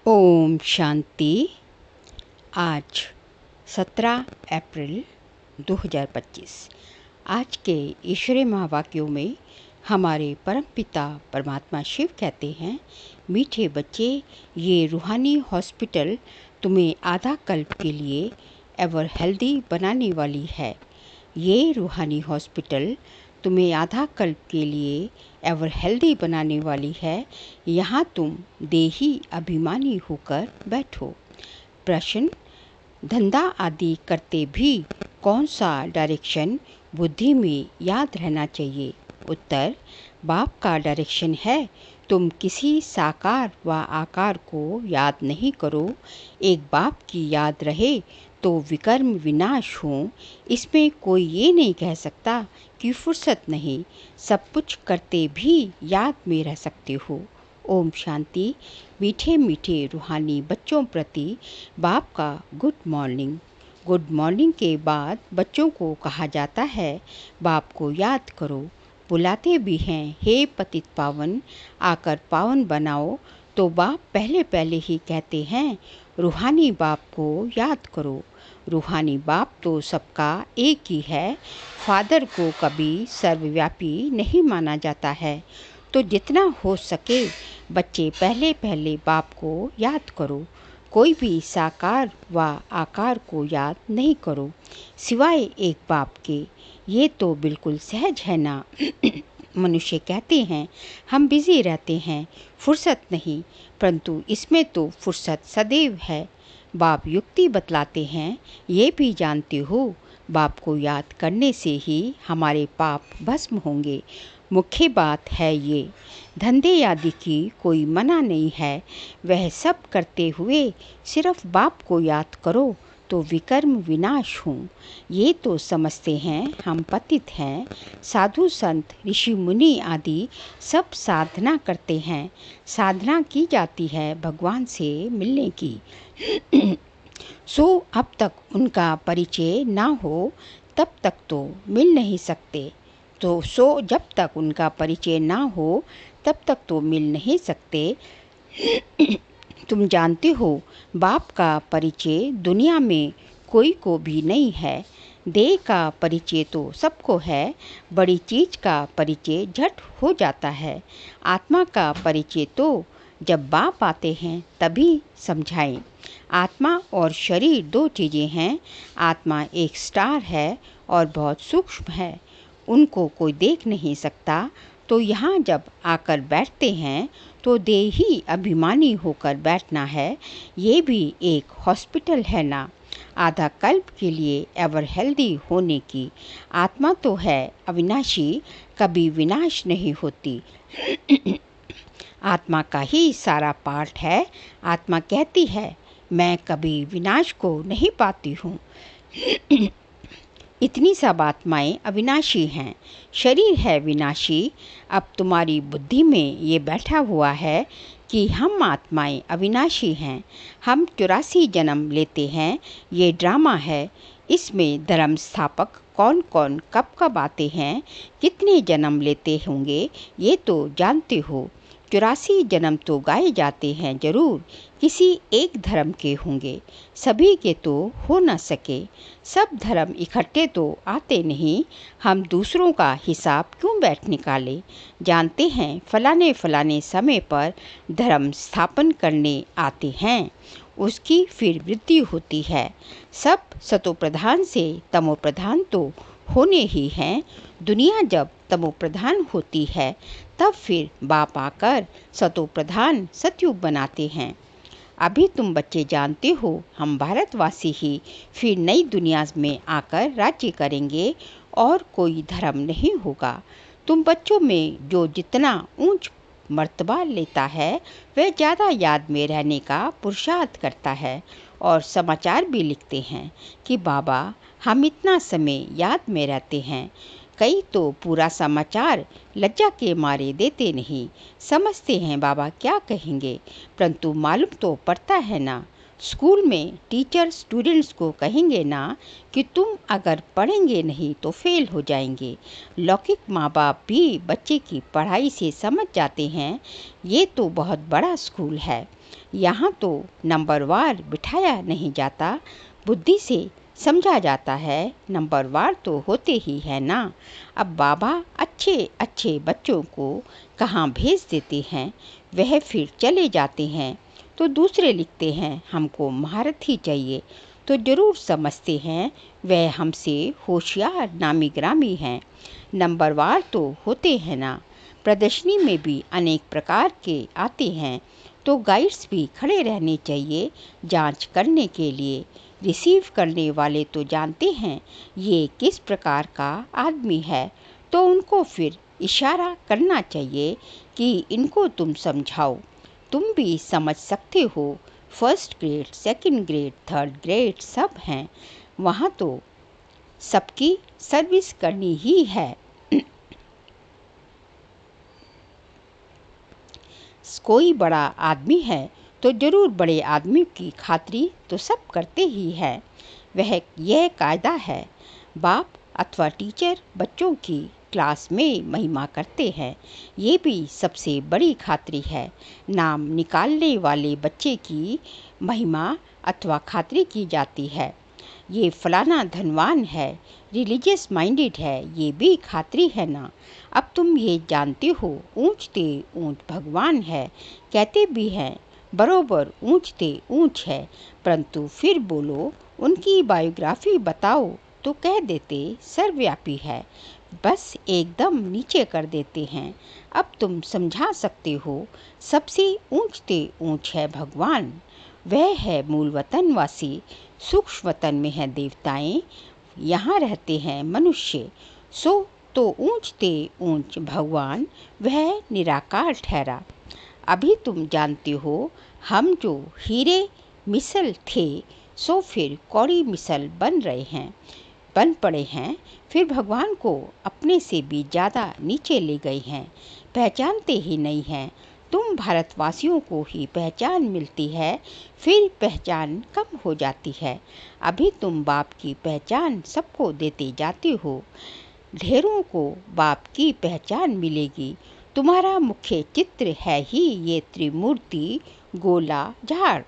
ओम शांति। आज 17 अप्रैल 2025। आज के ईश्वरीय महावाक्यों में हमारे परमपिता परमात्मा शिव कहते हैं, मीठे बच्चे, ये रूहानी हॉस्पिटल तुम्हें आधा कल्प के लिए एवर हेल्दी बनाने वाली है। ये रूहानी हॉस्पिटल तुम्हें आधा कल्प के लिए एवर हेल्दी बनाने वाली है। यहाँ तुम देही अभिमानी होकर बैठो। प्रश्न: धंधा आदि करते भी कौन सा डायरेक्शन बुद्धि में याद रहना चाहिए? उत्तर: बाप का डायरेक्शन है, तुम किसी साकार व आकार को याद नहीं करो। एक बाप की याद रहे तो विकर्म विनाश हो, इसमें कोई ये नहीं कह सकता कि फुर्सत नहीं। सब कुछ करते भी याद में रह सकते हो। ओम शांति। मीठे मीठे रूहानी बच्चों प्रति बाप का गुड मॉर्निंग। गुड मॉर्निंग के बाद बच्चों को कहा जाता है, बाप को याद करो। बुलाते भी हैं, हे पतित पावन, आकर पावन बनाओ। तो बाप पहले पहले ही कहते हैं, रूहानी बाप को याद करो। रूहानी बाप तो सबका एक ही है। फादर को कभी सर्वव्यापी नहीं माना जाता है। तो जितना हो सके बच्चे पहले पहले बाप को याद करो। कोई भी साकार व आकार को याद नहीं करो सिवाय एक बाप के। ये तो बिल्कुल सहज है ना। मनुष्य कहते हैं हम बिजी रहते हैं, फुर्सत नहीं, परंतु इसमें तो फुर्सत सदैव है। बाप युक्ति बतलाते हैं, ये भी जानते हो, बाप को याद करने से ही हमारे पाप भस्म होंगे। मुख्य बात है ये, धंधे आदि की कोई मना नहीं है। वह सब करते हुए सिर्फ बाप को याद करो तो विकर्म विनाश हो। ये तो समझते हैं हम पतित हैं। साधु संत ऋषि मुनि आदि सब साधना करते हैं। साधना की जाती है भगवान से मिलने की। सो अब तक उनका परिचय ना हो तब तक तो मिल नहीं सकते। तो जब तक उनका परिचय ना हो तब तक तो मिल नहीं सकते। तुम जानते हो, बाप का परिचय दुनिया में कोई को भी नहीं है। देह का परिचय तो सबको है। बड़ी चीज का परिचय झट हो जाता है। आत्मा का परिचय तो जब बाप आते हैं तभी समझाएं। आत्मा और शरीर दो चीज़ें हैं। आत्मा एक स्टार है और बहुत सूक्ष्म है, उनको कोई देख नहीं सकता। तो यहाँ जब आकर बैठते हैं तो देही अभिमानी होकर बैठना है। ये भी एक हॉस्पिटल है ना, आधा कल्प के लिए एवर हेल्दी होने की। आत्मा तो है अविनाशी, कभी विनाश नहीं होती। आत्मा का ही सारा पार्ट है। आत्मा कहती है, मैं कभी विनाश को नहीं पाती हूँ। इतनी सब आत्माएं अविनाशी हैं, शरीर है विनाशी। अब तुम्हारी बुद्धि में ये बैठा हुआ है कि हम आत्माएं अविनाशी हैं। हम 84 जन्म लेते हैं, ये ड्रामा है। इसमें धर्म स्थापक कौन कौन कब कब आते हैं, कितने जन्म लेते होंगे, ये तो जानते हो। 84 जन्म तो गाए जाते हैं जरूर, किसी एक धर्म के होंगे, सभी के तो हो न सके। सब धर्म इकट्ठे तो आते नहीं। हम दूसरों का हिसाब क्यों बैठ निकाले। जानते हैं फलाने फलाने समय पर धर्म स्थापन करने आते हैं, उसकी फिर वृद्धि होती है। सब सतो प्रधान से तमो प्रधान तो होने ही हैं। दुनिया जब तमो प्रधान होती है तब फिर बाप आकर सतो प्रधान सतयुग बनाते हैं। अभी तुम बच्चे जानते हो, हम भारतवासी ही फिर नई दुनिया में आकर राज्य करेंगे और कोई धर्म नहीं होगा। तुम बच्चों में जो जितना ऊंच मर्तबा लेता है वह ज़्यादा याद में रहने का पुरुषार्थ करता है और समाचार भी लिखते हैं कि बाबा हम इतना समय याद में रहते हैं। कई तो पूरा समाचार लज्जा के मारे देते नहीं, समझते हैं बाबा क्या कहेंगे, परंतु मालूम तो पड़ता है ना। स्कूल में टीचर स्टूडेंट्स को कहेंगे ना कि तुम अगर पढ़ेंगे नहीं तो फेल हो जाएंगे। लौकिक माँ बाप भी बच्चे की पढ़ाई से समझ जाते हैं ये तो बहुत बड़ा स्कूल है, यहाँ तो नंबरवार बिठाया नहीं जाता, बुद्धि से समझा जाता है, नंबरवार तो होते ही है ना। अब बाबा अच्छे अच्छे बच्चों को कहाँ भेज देते हैं, वह फिर चले जाते हैं तो दूसरे लिखते हैं हमको महारत ही चाहिए, तो ज़रूर समझते हैं वह हमसे होशियार नामी ग्रामी हैं। नंबरवार तो होते हैं ना। प्रदर्शनी में भी अनेक प्रकार के आते हैं तो गाइड्स भी खड़े रहने चाहिए जांच करने के लिए। रिसीव करने वाले तो जानते हैं ये किस प्रकार का आदमी है, तो उनको फिर इशारा करना चाहिए कि इनको तुम समझाओ, तुम भी समझ सकते हो। First grade, second grade, third grade सब हैं, वहाँ तो सबकी सर्विस करनी ही है। कोई बड़ा आदमी है तो ज़रूर बड़े आदमी की खातिरी तो सब करते ही हैं, वह यह कायदा है। बाप अथवा टीचर बच्चों की क्लास में महिमा करते हैं, ये भी सबसे बड़ी खातिरी है। नाम निकालने वाले बच्चे की महिमा अथवा खातिरी की जाती है। ये फलाना धनवान है, रिलीजियस माइंडेड है, ये भी खातिरी है ना। अब तुम ये जानते हो ऊंचते ऊंच भगवान है, कहते भी हैं बरोबर ऊंचते ऊंच है, परंतु फिर बोलो उनकी बायोग्राफी बताओ तो कह देते सर्वव्यापी है, बस एकदम नीचे कर देते हैं। अब तुम समझा सकते हो सबसे ऊंचते ऊंच है भगवान, वह है मूल वतन वासी, सूक्ष्म वतन में है देवताएं, यहाँ रहते हैं मनुष्य, सो तो ऊंचते ऊंच भगवान वह निराकार ठहरा। अभी तुम जानते हो हम जो हीरे मिसल थे सो फिर कौड़ी मिसल बन पड़े हैं, फिर भगवान को अपने से भी ज़्यादा नीचे ले गए हैं, पहचानते ही नहीं हैं। तुम भारतवासियों को ही पहचान मिलती है, फिर पहचान कम हो जाती है। अभी तुम बाप की पहचान सबको देते जाते हो, ढेरों को बाप की पहचान मिलेगी। तुम्हारा मुख्य चित्र है ही ये त्रिमूर्ति गोला झाड़,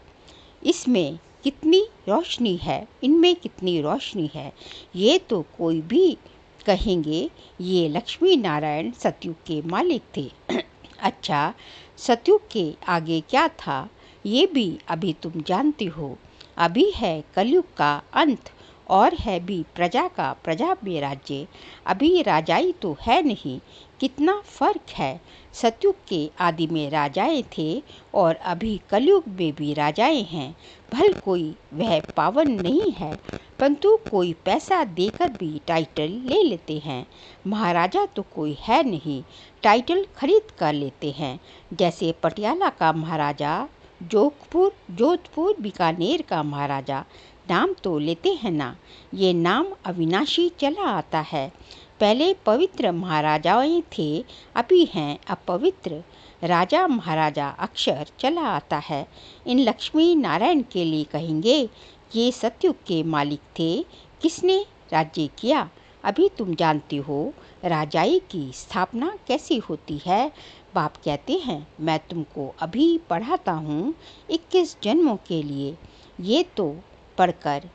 इसमें कितनी रोशनी है, इनमें कितनी रोशनी है, ये तो कोई भी कहेंगे ये लक्ष्मी नारायण सतयुग के मालिक थे। अच्छा, सतयुग के आगे क्या था ये भी अभी तुम जानते हो। अभी है कलयुग का अंत और है भी प्रजा का प्रजा में राज्य। अभी राजाई तो है नहीं, कितना फर्क है। सतयुग के आदि में राजाएं थे और अभी कलयुग में भी राजाएं हैं। भल कोई वह पावन नहीं है, परंतु कोई पैसा देकर भी टाइटल ले लेते हैं। महाराजा तो कोई है नहीं, टाइटल खरीद कर लेते हैं, जैसे पटियाला का महाराजा, जोधपुर बीकानेर का महाराजा, नाम तो लेते हैं ना। ये नाम अविनाशी चला आता है। पहले पवित्र महाराजाएं थे, अभी हैं अपवित्र राजा महाराजा अक्षर चला आता है। इन लक्ष्मी नारायण के लिए कहेंगे ये सतयुग के मालिक थे, किसने राज्य किया। अभी तुम जानते हो राजाई की स्थापना कैसी होती है। बाप कहते हैं मैं तुमको अभी पढ़ाता हूँ 21 जन्मों के लिए, ये तो पढ़कर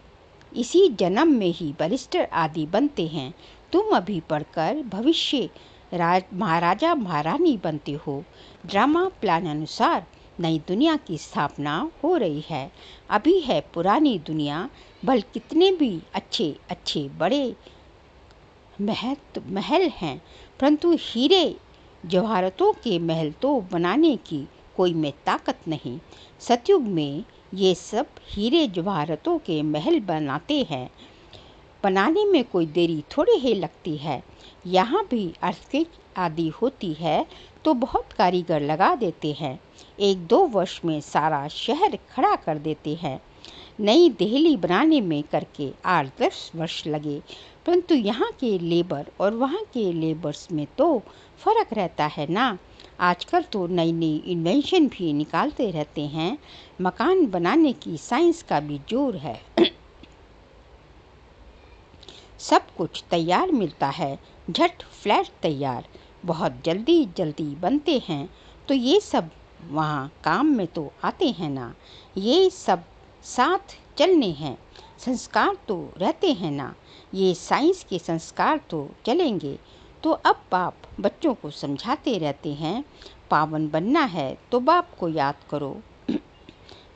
इसी जन्म में ही बैरिस्टर आदि बनते हैं। तुम अभी पढ़कर भविष्य महाराजा महारानी बनते हो। ड्रामा प्लान अनुसार नई दुनिया की स्थापना हो रही है। अभी है पुरानी दुनिया, भल कितने भी अच्छे अच्छे बड़े महल हैं, परंतु हीरे जवाहरतों के महल तो बनाने की कोई में ताकत नहीं। सतयुग में ये सब हीरे जवाहरतों के महल बनाते हैं, बनाने में कोई देरी थोड़ी ही लगती है। यहाँ भी अर्थक्वेक आदि होती है तो बहुत कारीगर लगा देते हैं, 1-2 वर्ष में सारा शहर खड़ा कर देते हैं। नई दिल्ली बनाने में करके 8-10 वर्ष लगे, परंतु यहाँ के लेबर और वहाँ के लेबर्स में तो फर्क रहता है ना। आजकल तो नई नई इन्वेंशन भी निकालते रहते हैं। मकान बनाने की साइंस का भी जोर है। सब कुछ तैयार मिलता है, झट फ्लैट तैयार, बहुत जल्दी जल्दी बनते हैं। तो ये सब वहाँ काम में तो आते हैं ना। ये सब साथ चलने हैं, संस्कार तो रहते हैं ना। ये साइंस के संस्कार तो चलेंगे। तो अब बाप बच्चों को समझाते रहते हैं, पावन बनना है तो बाप को याद करो।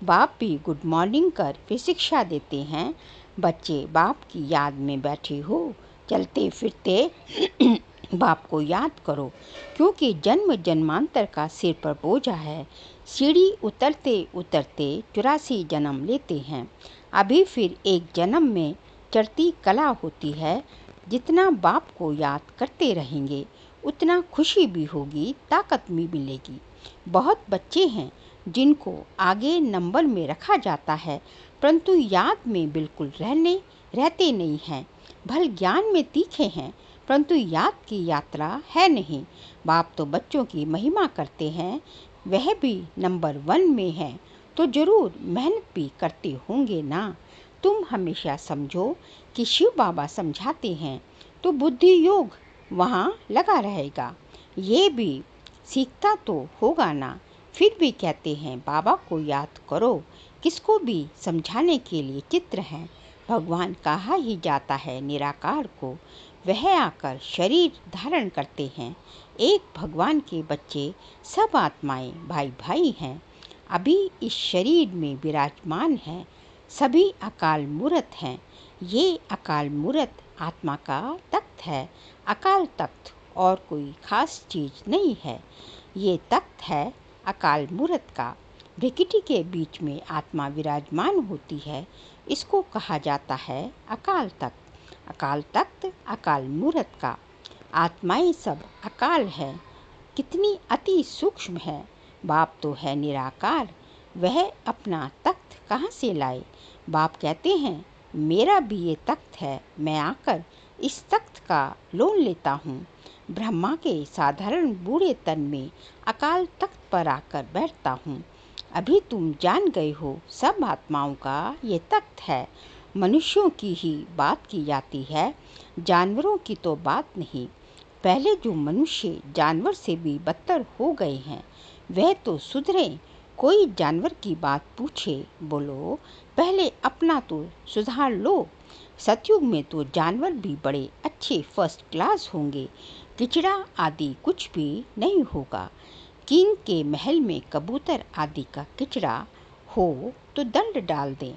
बाप भी गुड मॉर्निंग कर फिर शिक्षा देते हैं। बच्चे बाप की याद में बैठे हो, चलते फिरते बाप को याद करो, क्योंकि जन्म जन्मांतर का सिर पर बोझा है। सीढ़ी उतरते उतरते 84 जन्म लेते हैं। अभी फिर एक जन्म में चढ़ती कला होती है। जितना बाप को याद करते रहेंगे उतना खुशी भी होगी, ताकत भी मिलेगी। बहुत बच्चे हैं जिनको आगे नंबर में रखा जाता है, परंतु याद में बिल्कुल रहते नहीं हैं। भल ज्ञान में तीखे हैं, परंतु याद की यात्रा है नहीं। बाप तो बच्चों की महिमा करते हैं, वह भी नंबर 1 में है, तो जरूर मेहनत भी करते होंगे ना। तुम हमेशा समझो कि शिव बाबा समझाते हैं तो बुद्धि योग वहाँ लगा रहेगा। ये भी सीखता तो होगा ना। फिर भी कहते हैं बाबा को याद करो। किसको भी समझाने के लिए चित्र हैं। भगवान कहा ही जाता है निराकार को, वह आकर शरीर धारण करते हैं। एक भगवान के बच्चे सब आत्माएं भाई भाई हैं। अभी इस शरीर में विराजमान हैं। सभी अकाल मूर्त हैं। ये अकाल मूर्त आत्मा का तख्त है। अकाल तख्त और कोई खास चीज नहीं है। ये तख्त है अकाल मूर्त का। भृकुटी के बीच में आत्मा विराजमान होती है। इसको कहा जाता है अकाल तख्त। अकाल तख्त अकाल मूर्त का। आत्माएं सब अकाल है। कितनी अति सूक्ष्म है। बाप तो है निराकार, वह अपना तख्त कहाँ से लाए। बाप कहते हैं मेरा भी ये तख्त है, मैं आकर इस तख्त का लोन लेता हूँ। ब्रह्मा के साधारण बूढ़े तन में अकाल तख्त पर आकर बैठता हूँ। अभी तुम जान गए हो सब आत्माओं का ये तख्त है। मनुष्यों की ही बात की जाती है, जानवरों की तो बात नहीं। पहले जो मनुष्य जानवर से भी बदतर हो गए हैं वह तो सुधरे। कोई जानवर की बात पूछे, बोलो पहले अपना तो सुधार लो। सतयुग में तो जानवर भी बड़े अच्छे फर्स्ट क्लास होंगे। किचड़ा आदि कुछ भी नहीं होगा। किंग के महल में कबूतर आदि का किचड़ा हो तो दंड डाल दें,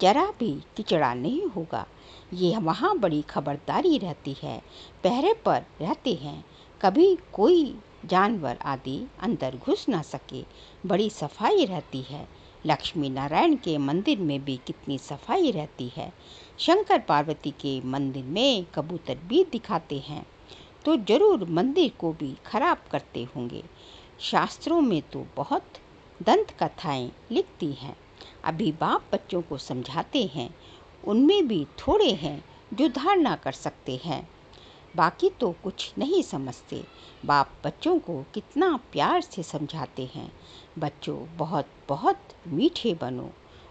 जरा भी किचड़ा नहीं होगा। ये वहाँ बड़ी खबरदारी रहती है, पहरे पर रहते हैं, कभी कोई जानवर आदि अंदर घुस ना सके। बड़ी सफाई रहती है। लक्ष्मी नारायण के मंदिर में भी कितनी सफाई रहती है। शंकर पार्वती के मंदिर में कबूतर भी दिखाते हैं तो जरूर मंदिर को भी खराब करते होंगे। शास्त्रों में तो बहुत दंत कथाएं लिखती हैं। अभी बाप बच्चों को समझाते हैं, उनमें भी थोड़े हैं जो धारणा कर सकते हैं, बाकी तो कुछ नहीं समझते। बाप बच्चों को कितना प्यार से समझाते हैं, बच्चों बहुत बहुत मीठे बनो,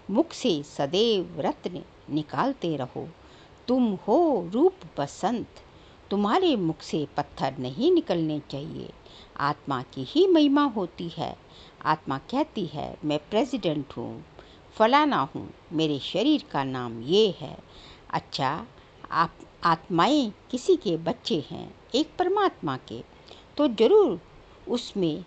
मुख से सदैव रत्न निकालते रहो। तुम हो रूप बसंत, तुम्हारे मुख से पत्थर नहीं निकलने चाहिए। आत्मा की ही महिमा होती है। आत्मा कहती है मैं प्रेसिडेंट हूँ, फलाना हूँ, मेरे शरीर का नाम ये है। अच्छा, आप आत्माएं किसी के बच्चे हैं एक परमात्मा के, तो जरूर उसमें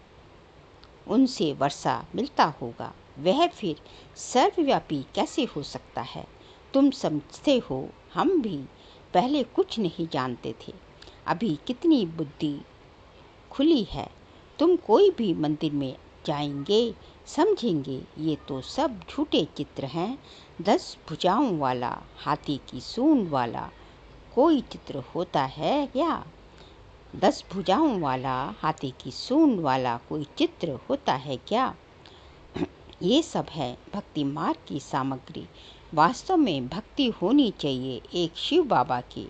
उनसे वर्षा मिलता होगा। वह फिर सर्वव्यापी कैसे हो सकता है। तुम समझते हो हम भी पहले कुछ नहीं जानते थे, अभी कितनी बुद्धि खुली है। तुम कोई भी मंदिर में जाएंगे समझेंगे ये तो सब झूठे चित्र हैं। 10 भुजाओं वाला हाथी की सूंड वाला कोई चित्र होता है क्या। 10 भुजाओं वाला हाथी की सूंड वाला कोई चित्र होता है क्या। ये सब है भक्ति मार्ग की सामग्री। वास्तव में भक्ति होनी चाहिए एक शिव बाबा की,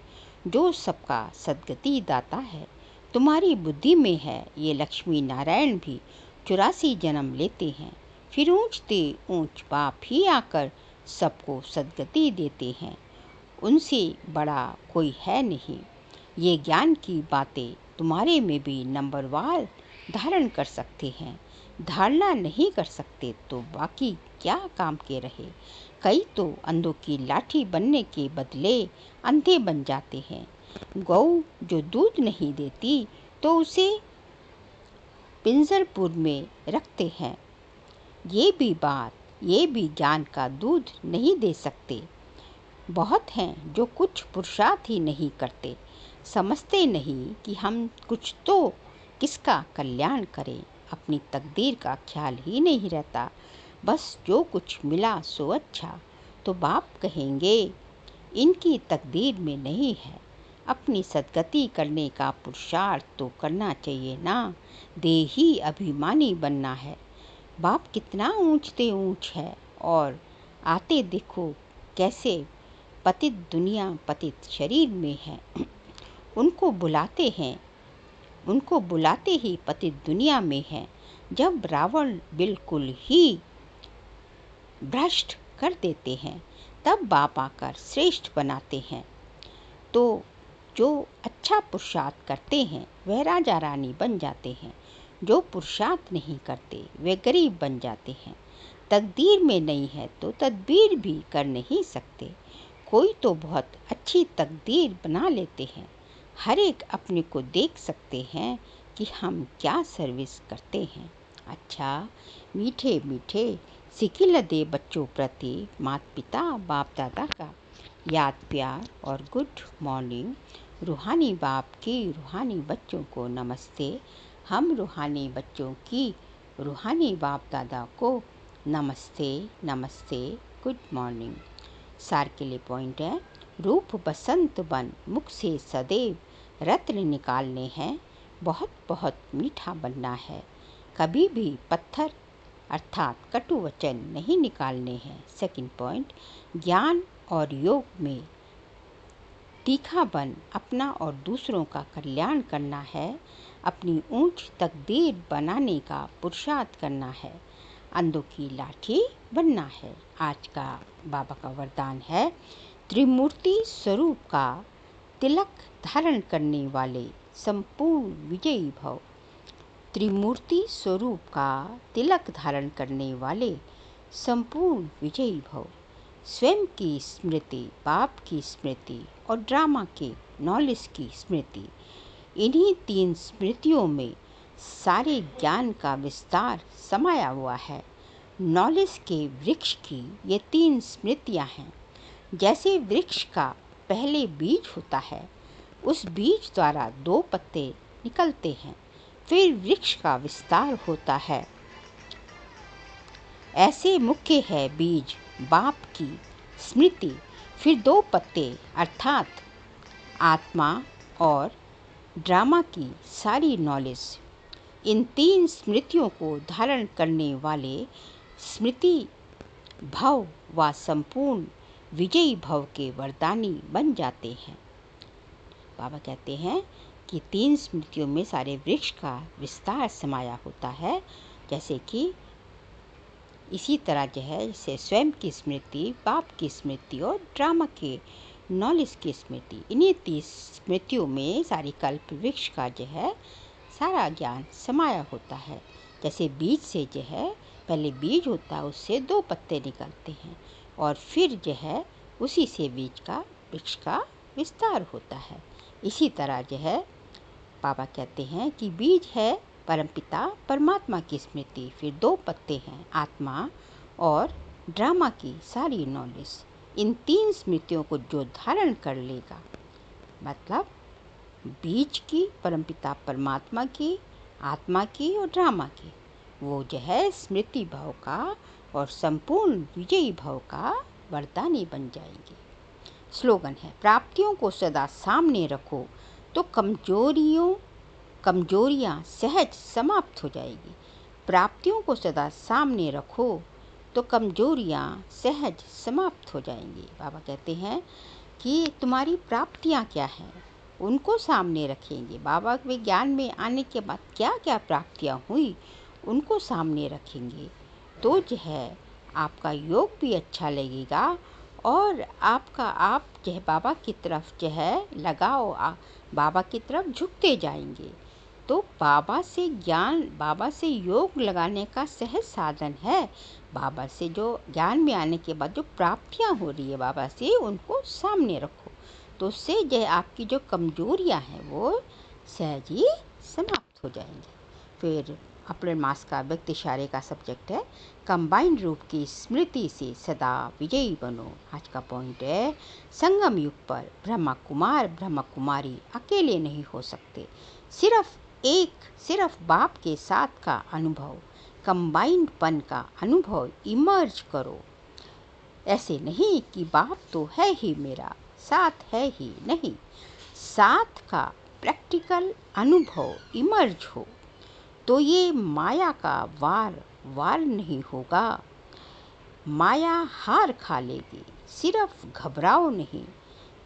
जो सबका सद्गति दाता है। तुम्हारी बुद्धि में है। ये लक्ष्मी नारायण भी 84 जन्म लेते हैं, फिर ऊंचते ऊंच बाप ही आकर सबको सद्गति देते हैं। उनसे बड़ा कोई है नहीं। ये ज्ञान की बातें तुम्हारे में भी नंबरवार धारण कर सकते हैं। धारणा नहीं कर सकते तो बाकी क्या काम के रहे। कई तो अंधों की लाठी बनने के बदले अंधे बन जाते हैं। गौ जो दूध नहीं देती तो उसे पिंजरपुर में रखते हैं। ये भी ज्ञान का दूध नहीं दे सकते। बहुत हैं जो कुछ पुरुषार्थ ही नहीं करते, समझते नहीं कि हम कुछ तो किसका कल्याण करें। अपनी तकदीर का ख्याल ही नहीं रहता, बस जो कुछ मिला सो अच्छा। तो बाप कहेंगे इनकी तकदीर में नहीं है। अपनी सद्गति करने का पुरुषार्थ तो करना चाहिए ना। देही अभिमानी बनना है। बाप कितना ऊंचते ऊंच है और आते देखो कैसे पतित दुनिया पतित शरीर में है। उनको बुलाते ही पतित दुनिया में है। जब रावण बिल्कुल ही भ्रष्ट कर देते हैं तब बाप आकर श्रेष्ठ बनाते हैं। तो जो अच्छा पुरुषार्थ करते हैं वह राजा रानी बन जाते हैं। जो पुरुषार्थ नहीं करते वे गरीब बन जाते हैं। तकदीर में नहीं है तो तदबीर भी कर नहीं सकते। कोई तो बहुत अच्छी तकदीर बना लेते हैं। हर एक अपने को देख सकते हैं कि हम क्या सर्विस करते हैं। अच्छा, मीठे मीठे सिकिल दे बच्चों प्रति माता पिता बाप दादा का याद प्यार और गुड मॉर्निंग। रूहानी बाप की रूहानी बच्चों को नमस्ते। हम रूहानी बच्चों की रूहानी बाप दादा को नमस्ते नमस्ते, गुड मॉर्निंग। सार के लिए पॉइंट है, रूप बसंत बन मुख से सदैव रत्न निकालने हैं। बहुत बहुत मीठा बनना है। कभी भी पत्थर अर्थात कटु वचन नहीं निकालने हैं। सेकंड पॉइंट, ज्ञान और योग में तीखा बन अपना और दूसरों का कल्याण करना है। अपनी ऊंच तकदीर बनाने का पुरुषार्थ करना है। अंधों की लाठी बनना है। आज का बाबा का वरदान है, त्रिमूर्ति स्वरूप का तिलक धारण करने वाले संपूर्ण विजयी भव। त्रिमूर्ति स्वरूप का तिलक धारण करने वाले संपूर्ण विजयी भव। स्वयं की स्मृति, बाप की स्मृति और ड्रामा के नॉलेज की स्मृति, इन्हीं 3 स्मृतियों में सारे ज्ञान का विस्तार समाया हुआ है। नॉलेज के वृक्ष की ये 3 स्मृतियाँ हैं। जैसे वृक्ष का पहले बीज होता है, उस बीज द्वारा 2 पत्ते निकलते हैं, फिर वृक्ष का विस्तार होता है। ऐसे मुख्य है बीज बाप की स्मृति, फिर 2 पत्ते अर्थात आत्मा और ड्रामा की सारी नॉलेज। इन 3 स्मृतियों को धारण करने वाले स्मृति भव व संपूर्ण विजयी भव के वरदानी बन जाते हैं। बाबा कहते हैं कि 3 स्मृतियों में सारे वृक्ष का विस्तार समाया होता है। जैसे कि इसी तरह जो है, जैसे स्वयं की स्मृति, बाप की स्मृति और ड्रामा के नॉलेज की स्मृति, इन्हीं 30 स्मृतियों में सारी कल्प वृक्ष का जो है सारा ज्ञान समाया होता है। जैसे बीज से जो है पहले बीज होता है, उससे 2 पत्ते निकलते हैं और फिर जो है उसी से बीज का वृक्ष का विस्तार होता है। इसी तरह जो है बाबा कहते हैं कि बीज है परमपिता परमात्मा की स्मृति, फिर 2 पत्ते हैं आत्मा और ड्रामा की सारी नॉलेज। इन 3 स्मृतियों को जो धारण कर लेगा, मतलब बीज की, परमपिता परमात्मा की, आत्मा की और ड्रामा की, वो जो है स्मृति भाव का और संपूर्ण विजयी भाव का वरदानी बन जाएंगे। स्लोगन है, प्राप्तियों को सदा सामने रखो तो कमजोरियाँ सहज समाप्त हो जाएगी। प्राप्तियों को सदा सामने रखो तो कमजोरियाँ सहज समाप्त हो जाएंगी। बाबा कहते हैं कि तुम्हारी प्राप्तियाँ क्या हैं, उनको सामने रखेंगे। बाबा के ज्ञान में आने के बाद क्या क्या प्राप्तियाँ हुई उनको सामने रखेंगे, तो जो है आपका योग भी अच्छा लगेगा और आप जो है बाबा की तरफ जो है लगाओ, बाबा की तरफ झुकते जाएंगे। तो बाबा से ज्ञान, बाबा से योग लगाने का सहज साधन है। बाबा से जो ज्ञान में आने के बाद जो प्राप्तियाँ हो रही है बाबा से, उनको सामने रखो, तो उससे जो आपकी जो कमजोरियाँ हैं वो सहज ही समाप्त हो जाएंगी। फिर अप्रैल मास का व्यक्ति इशारे का सब्जेक्ट है कंबाइन रूप की स्मृति से सदा विजयी बनो। आज का पॉइंट है संगम युग पर ब्रह्मा कुमार ब्रह्मा कुमारी अकेले नहीं हो सकते, सिर्फ बाप के साथ का अनुभव, कंबाइंड पन का अनुभव इमर्ज करो। ऐसे नहीं कि बाप तो है ही मेरा, साथ है ही नहीं, साथ का प्रैक्टिकल अनुभव इमर्ज हो तो ये माया का वार नहीं होगा। माया हार खा लेगी, सिर्फ घबराओ नहीं।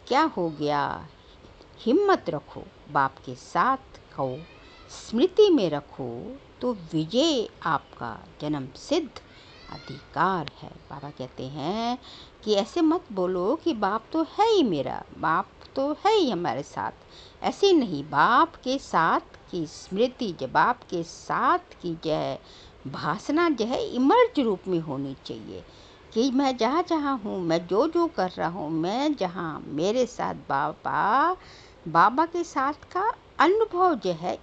क्या हो गया, हिम्मत रखो, बाप के साथ को स्मृति में रखो, तो विजय आपका जन्म सिद्ध अधिकार है। बाबा कहते हैं कि ऐसे मत बोलो कि बाप तो है ही मेरा, बाप तो है ही हमारे साथ। ऐसे नहीं, बाप के साथ की स्मृति, जब बाप के साथ की जो है भासना जो है इमर्ज रूप में होनी चाहिए कि मैं जहाँ जहाँ हूँ, मैं जो जो कर रहा हूँ, मैं जहाँ मेरे साथ बाबा के साथ का अनुभव जो है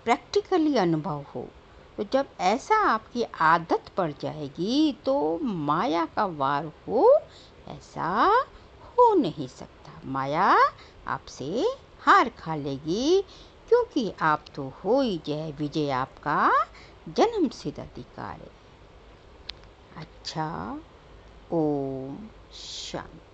प्रैक्टिकली अनुभव हो। तो जब ऐसा आपकी आदत पड़ जाएगी तो माया का वार हो ऐसा हो नहीं सकता। माया आपसे हार खा लेगी, क्योंकि आप तो हो ही जय विजय, आपका जन्म सिद्ध अधिकार है। अच्छा, ओम शांति।